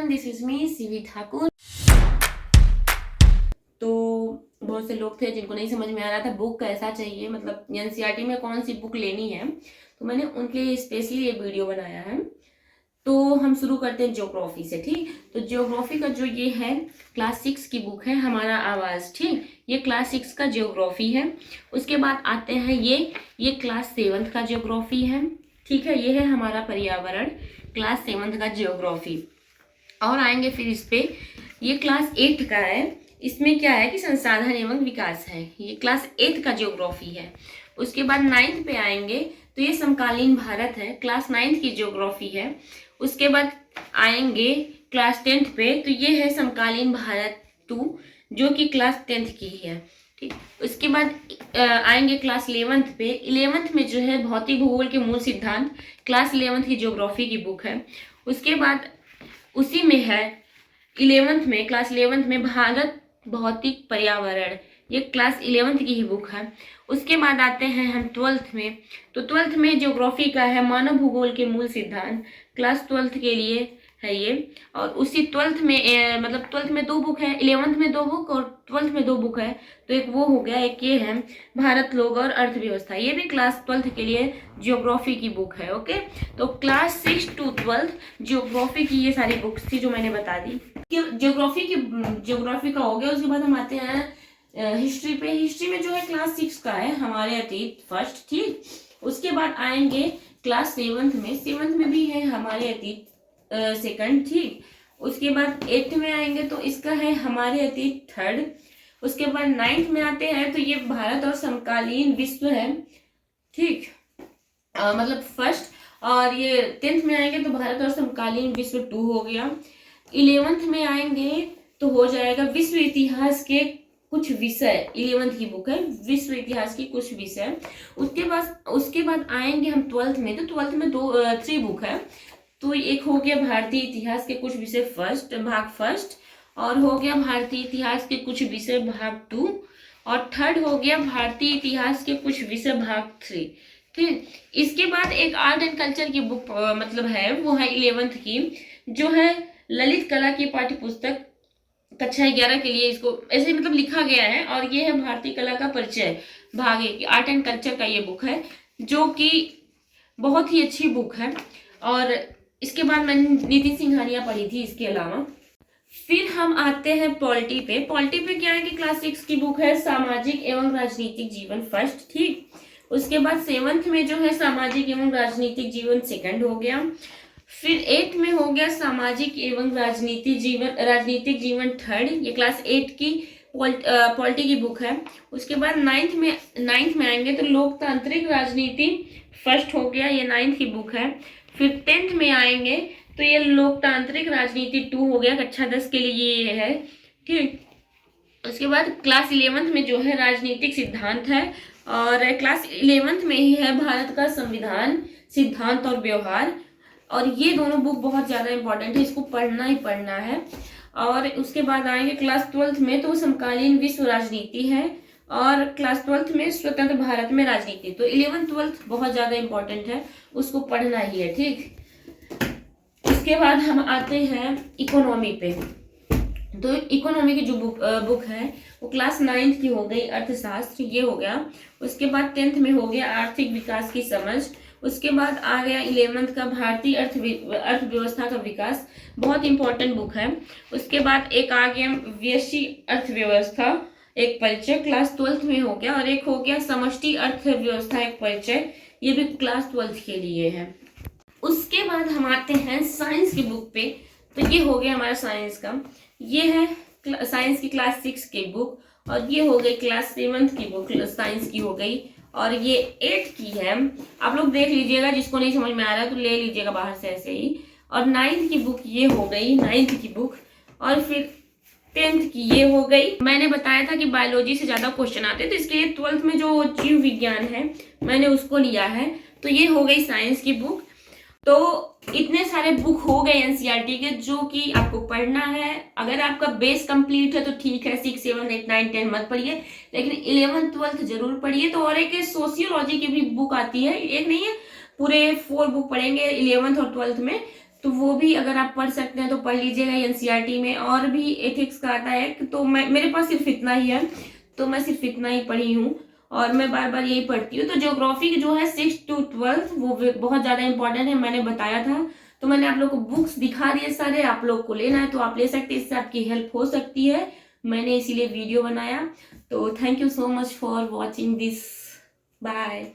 Everyone, this is me CV Thakur. तो बहुत से लोग थे जिनको नहीं समझ में आ रहा था बुक कैसा चाहिए, मतलब एनसीईआरटी में कौन सी बुक लेनी है, तो मैंने उनके लिए स्पेशली ये वीडियो बनाया है। तो हम शुरू करते हैं ज्योग्राफी से। ठीक, तो ज्योग्राफी का जो ये है क्लास 6 की बुक है, हमारा आवाज। ठीक, ये क्लास 6 का ज्योग्राफी है। उसके बाद आते हैं ये क्लास 7 का ज्योग्राफी है। ठीक है, ये है हमारा पर्यावरण, क्लास 7 का ज्योग्राफी। और आएंगे फिर इस पे, ये क्लास 8 का है। इसमें क्या है कि संसाधन एवं विकास है, ये क्लास 8 का ज्योग्राफी है। उसके बाद 9th पे आएंगे तो ये समकालीन भारत है, क्लास 9th की ज्योग्राफी है। उसके बाद आएंगे क्लास 10th पे, तो ये है समकालीन भारत 2, जो कि क्लास 10th की ही है। ठीक, उसके बाद आएंगे क्लास 11th पे। 11th में जो है भौतिक भूगोल के मूल सिद्धांत, क्लास 11th की ज्योग्राफी की बुक है। उसके बाद उसी में है 11th में, क्लास 11th में भारत भौतिक पर्यावरण, ये क्लास 11th की ही बुक है। उसके बाद आते हैं हम 12th में, तो 12th में ज्योग्राफी का है मानव भूगोल के मूल सिद्धांत, क्लास 12th के लिए है ये। और उसी 12th में मतलब 12th में 2 बुक है, 11th में 2 बुक और 12th में 2 बुक है। तो एक वो हो गया, एक ये है भारत, लोग और अर्थव्यवस्था, ये भी क्लास 12th के लिए ज्योग्राफी की बुक है। ओके, तो क्लास 6 to 12 ज्योग्राफी की ये सारी बुक्स थी जो मैंने बता दी। ज्योग्राफी का हो गया। उसके बाद हम आते हैं हिस्ट्री पे। हिस्ट्री में जो है क्लास 6 का है हमारे अतीत फर्स्ट। ठीक, उसके बाद आएंगे क्लास 7th में, 7th में भी है हमारे अतीत सेकंड। ठीक, उसके बाद 8th में आएंगे तो इसका है हमारे अतीत थर्ड। उसके बाद 9th में आते हैं तो ये भारत और समकालीन विश्व है। ठीक, मतलब फर्स्ट। और ये 10th में आएंगे तो भारत और समकालीन विश्व 2 हो गया। 11th में आएंगे तो हो जाएगा विश्व इतिहास के कुछ विषय, 11th की बुक है विश्व इतिहास की कुछ विषय। उसके बाद आएंगे हम 12th में, तो 12th में 3 बुक है। तो एक हो गया भारतीय इतिहास के कुछ विषय फर्स्ट, भाग फर्स्ट, और हो गया भारतीय इतिहास के कुछ विषय भाग 2, और थर्ड हो गया भारतीय इतिहास के कुछ विषय भाग 3। ठीक, इसके बाद एक आर्ट एंड कल्चर की बुक मतलब है, वो है 11th की, जो है ललित कला की पाठ्य पुस्तक कक्षा 11 के लिए, इसको ऐसे मतलब लिखा गया है। और ये है भारतीय कला का परिचय भाग 1, आर्ट एंड कल्चर का ये बुक है, जो कि बहुत ही अच्छी बुक है। और इसके बाद मैंने नीति सिंघानिया पढ़ी थी इसके अलावा। फिर हम आते हैं पॉलिटी पे। पॉलिटी पे क्या है कि क्लास 6 की बुक है सामाजिक एवं राजनीतिक जीवन फर्स्ट। ठीक, उसके बाद 7th में जो है सामाजिक एवं राजनीतिक जीवन सेकंड हो गया। फिर 8th में हो गया सामाजिक एवं राजनीतिक जीवन थर्ड, ये क्लास 8 की पॉलिटी की बुक है। उसके बाद 9th में आएंगे तो लोकतांत्रिक राजनीति फर्स्ट हो गया, ये 9th की बुक है। फिर 10th में आएंगे तो ये लोकतांत्रिक राजनीति 2 हो गया, कक्षा 10 के लिए ये है। ठीक, उसके बाद क्लास 11th में जो है राजनीतिक सिद्धांत है, और क्लास 11th में ही है भारत का संविधान, सिद्धांत और व्यवहार। और ये दोनों बुक बहुत ज्यादा इंपॉर्टेंट है, इसको पढ़ना ही पढ़ना है। और उसके बाद आएंगे क्लास 12th में, तो समकालीन विश्व राजनीति है, और क्लास 12th में स्वतंत्र भारत में राजनीति। तो 11th 12th बहुत ज्यादा इंपॉर्टेंट है, उसको पढ़ना ही है। ठीक, इसके बाद हम आते हैं इकोनॉमी पे। तो इकोनॉमी की जो बुक है वो क्लास 9th की हो गई, अर्थशास्त्र, ये हो गया। उसके बाद 10th में हो गया आर्थिक विकास की समझ। उसके बाद आ गया 11th का भारतीय अर्थव्यवस्था का विकास, बहुत इंपॉर्टेंट बुक है। उसके बाद एक आ गया वैश्विक अर्थव्यवस्था, एक परिचय, क्लास 12th में हो गया। और एक हो गया समष्टि अर्थव्यवस्था, एक परिचय, ये भी क्लास 12th के लिए है। उसके बाद हम आते हैं साइंस की बुक पे। तो ये हो गया हमारा साइंस का, ये है साइंस की क्लास 6 की बुक, और ये हो गई क्लास 7th की बुक साइंस की हो गई, और ये 8 की है। आप लोग देख लीजिएगा, जिसको नहीं समझ में आ रहा है तो ले लीजिएगा बाहर से ऐसे ही। और 9th की बुक ये हो गई, 9th की बुक। और फिर 10th की ये हो गई। मैंने बताया था कि बायोलॉजी से ज्यादा क्वेश्चन आते हैं, तो इसके लिए 12th में जो जीव विज्ञान है मैंने उसको लिया है। तो ये हो गई साइंस की बुक। तो इतने सारे बुक हो गए एनसीईआरटी के जो कि आपको पढ़ना है। अगर आपका बेस कंप्लीट है तो ठीक है, 6, 7, 8, 9, 10 मत पढ़िए, लेकिन 11th 12th जरूर पढ़िए। तो और एक सोशियोलॉजी की भी बुक आती है, एक नहीं है, पूरे 4 बुक पढ़ेंगे 11th और 12th में, तो वो भी अगर आप पढ़ सकते हैं तो पढ़ लीजिएगा। एनसीईआरटी में और भी एथिक्स का आता है, तो मेरे पास सिर्फ इतना ही है, तो मैं सिर्फ इतना ही पढ़ी हूँ और मैं बार बार यही पढ़ती हूँ। तो ज्योग्राफी जो है 6th to 12th वो बहुत ज्यादा इंपॉर्टेंट है, मैंने बताया था। तो मैंने आप लोग को बुक्स दिखा दिए सारे, आप लोग को लेना है तो आप ले सकते हैं, इससे आपकी हेल्प हो सकती है, मैंने इसीलिए वीडियो बनाया। तो thank you so much for watching this, bye.